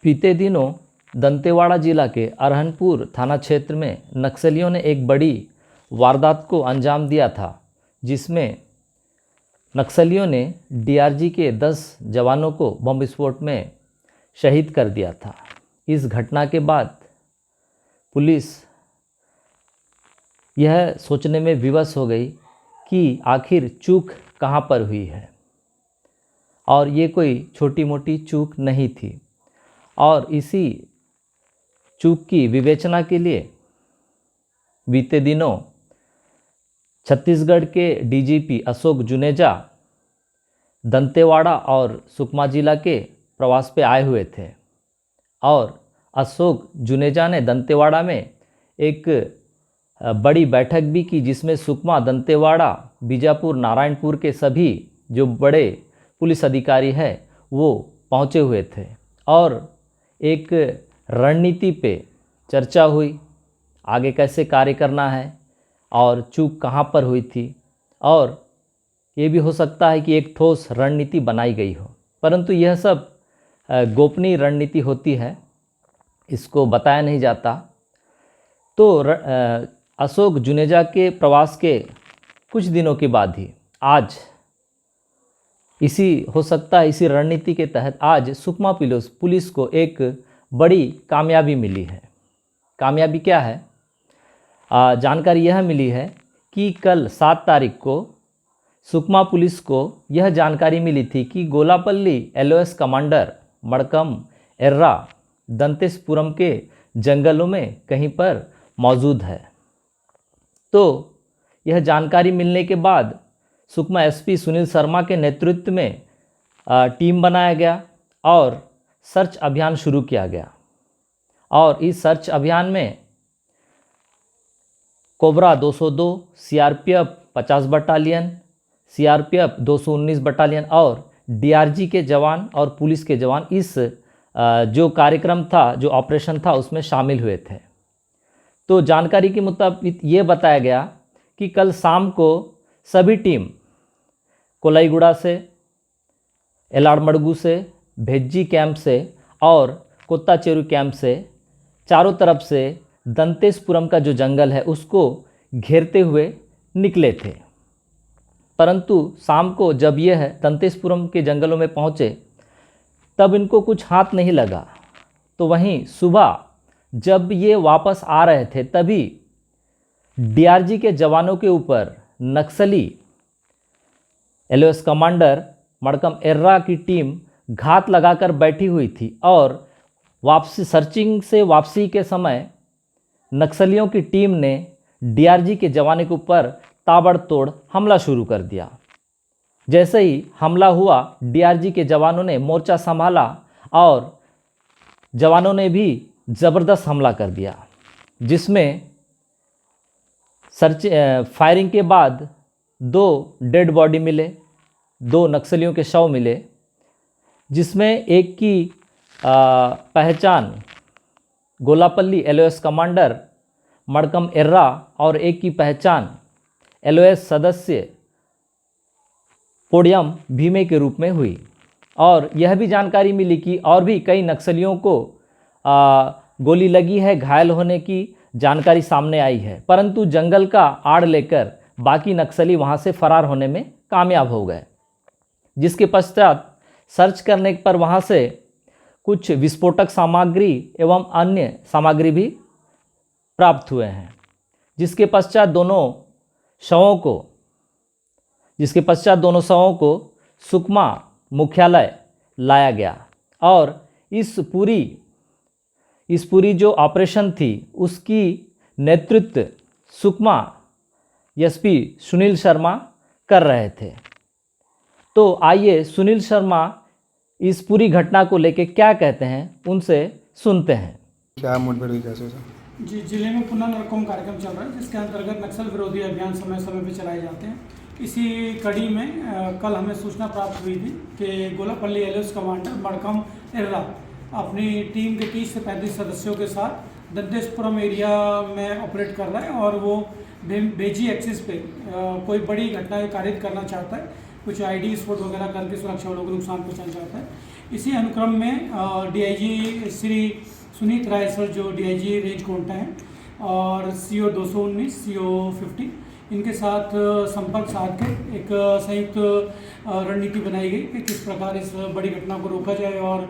बीते दिनों दंतेवाड़ा जिला के अरहनपुर थाना क्षेत्र में नक्सलियों ने एक बड़ी वारदात को अंजाम दिया था, जिसमें नक्सलियों ने डीआरजी के 10 जवानों को बम विस्फोट में शहीद कर दिया था। इस घटना के बाद पुलिस यह सोचने में विवश हो गई कि आखिर चूक कहाँ पर हुई है, और ये कोई छोटी मोटी चूक नहीं थी। और इसी चूक की विवेचना के लिए बीते दिनों छत्तीसगढ़ के डीजीपी अशोक जुनेजा दंतेवाड़ा और सुकमा जिला के प्रवास पे आए हुए थे, और अशोक जुनेजा ने दंतेवाड़ा में एक बड़ी बैठक भी की, जिसमें सुकमा, दंतेवाड़ा, बीजापुर, नारायणपुर के सभी जो बड़े पुलिस अधिकारी हैं वो पहुँचे हुए थे, और एक रणनीति पे चर्चा हुई, आगे कैसे कार्य करना है और चूक कहाँ पर हुई थी, और ये भी हो सकता है कि एक ठोस रणनीति बनाई गई हो, परंतु यह सब गोपनीय रणनीति होती है, इसको बताया नहीं जाता। तो अशोक जुनेजा के प्रवास के कुछ दिनों के बाद ही आज इसी रणनीति के तहत आज सुकमा पुलिस को एक बड़ी कामयाबी मिली है। कामयाबी क्या है? जानकारी यह मिली है कि कल 7 तारीख को सुकमा पुलिस को यह जानकारी मिली थी कि गोलापल्ली LOS कमांडर मड़कम एर्रा दंतेशपुरम के जंगलों में कहीं पर मौजूद है। तो यह जानकारी मिलने के बाद सुकमा SP सुनील शर्मा के नेतृत्व में टीम बनाया गया और सर्च अभियान शुरू किया गया, और इस सर्च अभियान में cobra 202, CRPF 50 battalion, CRPF 219 battalion और DRG के जवान और पुलिस के जवान इस जो कार्यक्रम था, जो ऑपरेशन था, उसमें शामिल हुए थे। तो जानकारी के मुताबिक ये बताया गया कि कल शाम को सभी टीम कोलाईगुड़ा से, एलाड़मड़गू से, भेज्जी कैंप से और कोत्ताचेरू कैंप से चारों तरफ से दंतेशपुरम का जो जंगल है उसको घेरते हुए निकले थे। परंतु शाम को जब यह दंतेशपुरम के जंगलों में पहुँचे तब इनको कुछ हाथ नहीं लगा। तो वहीं सुबह जब ये वापस आ रहे थे तभी DRG के जवानों के ऊपर नक्सली LOS कमांडर मड़कम एर्रा की टीम घात लगाकर बैठी हुई थी, और सर्चिंग से वापसी के समय नक्सलियों की टीम ने DRG के जवानों के ऊपर ताबड़तोड़ हमला शुरू कर दिया। जैसे ही हमला हुआ, DRG के जवानों ने मोर्चा संभाला और जवानों ने भी ज़बरदस्त हमला कर दिया, जिसमें फायरिंग के बाद 2 डेड बॉडी मिले, 2 नक्सलियों के शव मिले, जिसमें एक की पहचान गोलापल्ली LOS कमांडर मड़कम एर्रा और एक की पहचान LOS सदस्य पोडियम भीमे के रूप में हुई। और यह भी जानकारी मिली कि और भी कई नक्सलियों को गोली लगी है, घायल होने की जानकारी सामने आई है, परंतु जंगल का आड़ लेकर बाकी नक्सली वहां से फरार होने में कामयाब हो गए, जिसके पश्चात सर्च करने पर वहां से कुछ विस्फोटक सामग्री एवं अन्य सामग्री भी प्राप्त हुए हैं, जिसके पश्चात दोनों शवों को सुकमा मुख्यालय लाया गया। और इस पूरी जो ऑपरेशन थी उसकी नेतृत्व सुकमा SP सुनील शर्मा कर रहे थे। तो आइए सुनील शर्मा इस पूरी घटना को लेकर क्या कहते हैं, उनसे सुनते हैं। क्या मुठभेड़ हुई, कैसे हुआ? जी, जिले में पुनर्नरकोम कार्यक्रम चल रहा है, जिसके अंतर्गत नक्सल विरोधी अभियान समय समय पर चलाए जाते हैं। इसी कड़ी में कल हमें सूचना प्राप्त हुई थी कि गोलापल्ली LOS कमांडर मड़कम एर्रा अपनी टीम के 30 से 35 सदस्यों के साथ दंतेशपुरम एरिया में ऑपरेट कर रहा है, और वो भेजी एक्सिस पे कोई बड़ी घटना कारित करना चाहता है, कुछ आईडी विस्फोट वगैरह करके सुरक्षा वालों को नुकसान पहुंचाया जाता है। इसी अनुक्रम में डीआईजी श्री सुनीत राय सर, जो डीआईजी रेंज कोंटा हैं, और सीओ 219 सीओ 50, इनके साथ संपर्क साध के एक संयुक्त रणनीति बनाई गई कि किस प्रकार इस बड़ी घटना को रोका जाए और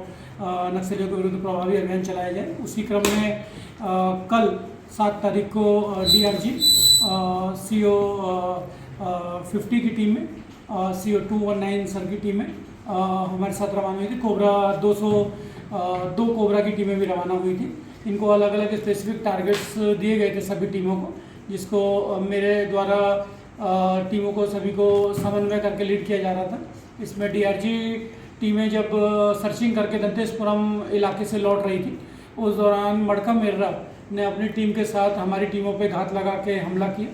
नक्सलियों के विरुद्ध प्रभावी अभियान चलाया जाए। उसी क्रम में कल 7 तारीख को डीआरजी सीओ 50 की टीम में, सीओ 219 सर की टीम में हमारे साथ रवाना हुई थी। कोबरा 202 कोबरा की टीमें भी रवाना हुई थी। इनको अलग अलग स्पेसिफिक टारगेट्स दिए गए थे सभी टीमों को, जिसको मेरे द्वारा टीमों को सभी को समन्वय करके लीड किया जा रहा था। इसमें डीआरजी टीमें जब सर्चिंग करके दंतेशपुरम इलाके से लौट रही थी, उस दौरान मडकम एर्रा ने अपनी टीम के साथ हमारी टीमों पे घात लगा के हमला किया,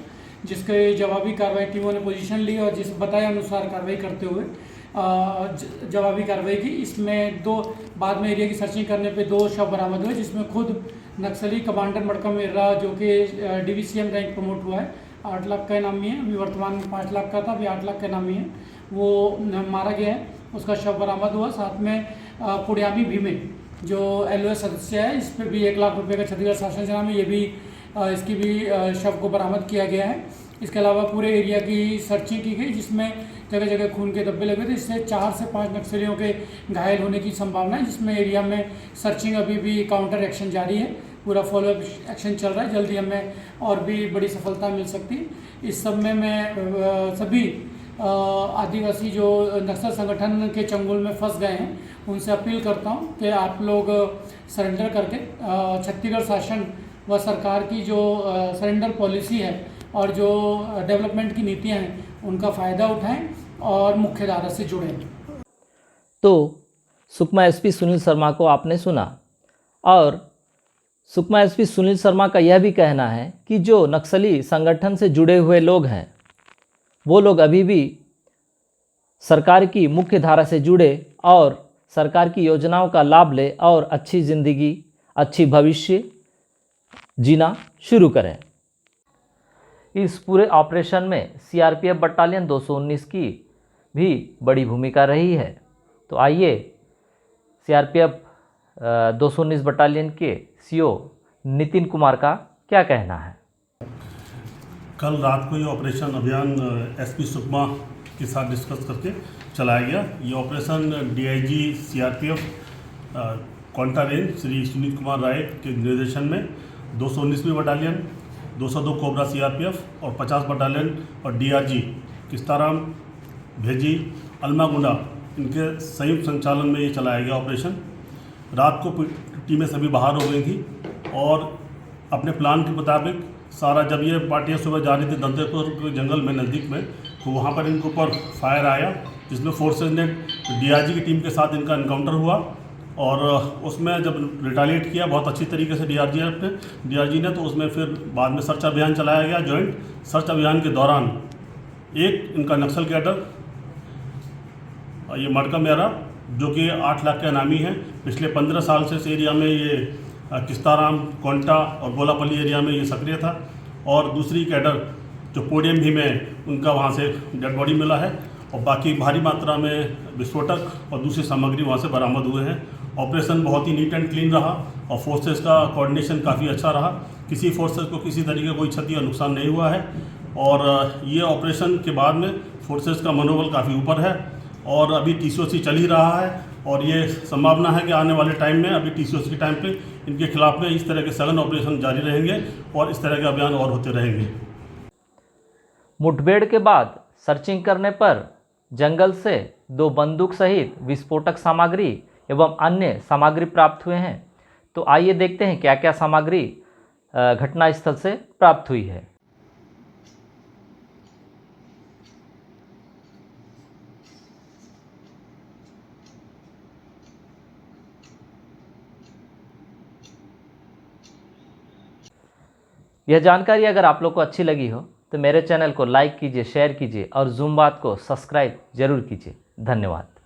जिसके जवाबी कार्रवाई टीमों ने पोजीशन ली और जिस बताए अनुसार कार्रवाई करते हुए जवाबी कार्रवाई की। इसमें बाद में एरिया की सर्चिंग करने पे 2 शव बरामद हुए, जिसमें खुद नक्सली कमांडर मडकम एर्रा, जो कि डिवीसीएम रैंक प्रमोट हुआ है, 8 लाख का इनामी है, अभी वर्तमान में 5 लाख का था, अभी 8 लाख का इनामी है, वो मारा गया है, उसका शव बरामद हुआ। साथ में पुड़ियामी भीमे, जो एलओएस सदस्य है, इस पर भी 1 लाख रुपये का छत्तीसगढ़ शासन से इनाम है, ये भी इसकी भी शव को बरामद किया गया है। इसके अलावा पूरे एरिया की सर्चिंग की गई, जिसमें जगह जगह खून के धब्बे लगे थे। इससे 4 से 5 नक्सलियों के घायल होने की संभावना है, जिसमें एरिया में सर्चिंग अभी भी काउंटर एक्शन जारी है, पूरा फॉलोअप एक्शन चल रहा है। जल्दी हमें और भी बड़ी सफलता मिल सकती है। इस सब में मैं सभी आदिवासी जो नक्सल संगठन के चंगुल में फंस गए हैं, उनसे अपील करता हूं कि आप लोग सरेंडर करके छत्तीसगढ़ शासन व सरकार की जो सरेंडर पॉलिसी है और जो डेवलपमेंट की नीतियां हैं, उनका फ़ायदा उठाएं और मुख्यधारा से जुड़ें। तो सुकमा एसपी सुनील शर्मा को आपने सुना, और सुकमा एसपी सुनील शर्मा का यह भी कहना है कि जो नक्सली संगठन से जुड़े हुए लोग हैं, वो लोग अभी भी सरकार की मुख्य धारा से जुड़े और सरकार की योजनाओं का लाभ ले और अच्छी ज़िंदगी, अच्छी भविष्य जीना शुरू करें। इस पूरे ऑपरेशन में सीआरपीएफ बटालियन 219 की भी बड़ी भूमिका रही है। तो आइए सीआरपीएफ 219 बटालियन के सीओ नितिन कुमार का क्या कहना है। कल रात को ये ऑपरेशन अभियान एसपी सुकमा के साथ डिस्कस करके चलाया गया। ये operation DIG CRPF Konta range Shri Sunit Kumar Rai के निर्देशन में 219वीं बटालियन, 202 कोबरा सीआरपीएफ और 50 बटालियन और डीआरजी किस्ताराम, भेजी, अलमागुंडा, इनके संयुक्त संचालन में ये चलाया गया ऑपरेशन। रात को टीमें सभी बाहर हो गई थी और अपने प्लान के मुताबिक सारा, जब ये पार्टियां सुबह जा रही थी दंतेपुर के जंगल में नज़दीक में, तो वहाँ पर इनके ऊपर फायर आया, जिसमें फोर्सेज ने डीआरजी की टीम के साथ इनका इनकाउंटर हुआ और उसमें जब रिटालिएट किया बहुत अच्छी तरीके से डीआरजी ने, तो उसमें फिर बाद में सर्च अभियान चलाया गया। जॉइंट सर्च अभियान के दौरान एक इनका नक्सल कैडर, ये मडकम एर्रा, जो कि 8 लाख का इनामी है, पिछले 15 साल से इस एरिया में ये किस्ताराम, कोंटा और गोलापल्ली एरिया में ये सक्रिय था। और दूसरी कैडर जो पोडियम भी में, उनका वहाँ से डेड बॉडी मिला है और बाकी भारी मात्रा में विस्फोटक और दूसरी सामग्री वहाँ से बरामद हुए हैं। ऑपरेशन बहुत ही नीट एंड क्लीन रहा और फोर्सेस का कोऑर्डिनेशन काफ़ी अच्छा रहा। किसी फोर्सेस को किसी तरीके का कोई क्षति या नुकसान नहीं हुआ है और ये ऑपरेशन के बाद में फोर्सेस का मनोबल काफ़ी ऊपर है और अभी टीसीओसी चल ही रहा है और ये संभावना है कि आने वाले टाइम में, अभी टीसीओसी के टाइम पे इनके खिलाफ में इस तरह के सघन ऑपरेशन जारी रहेंगे और इस तरह के अभियान और होते रहेंगे। मुठभेड़ के बाद सर्चिंग करने पर जंगल से 2 बंदूक सहित विस्फोटक सामग्री एवं अन्य सामग्री प्राप्त हुए हैं। तो आइए देखते हैं क्या क्या सामग्री घटनास्थल से प्राप्त हुई है। यह जानकारी अगर आप लोग को अच्छी लगी हो तो मेरे चैनल को लाइक कीजिए, शेयर कीजिए और जूम बात को सब्सक्राइब जरूर कीजिए। धन्यवाद।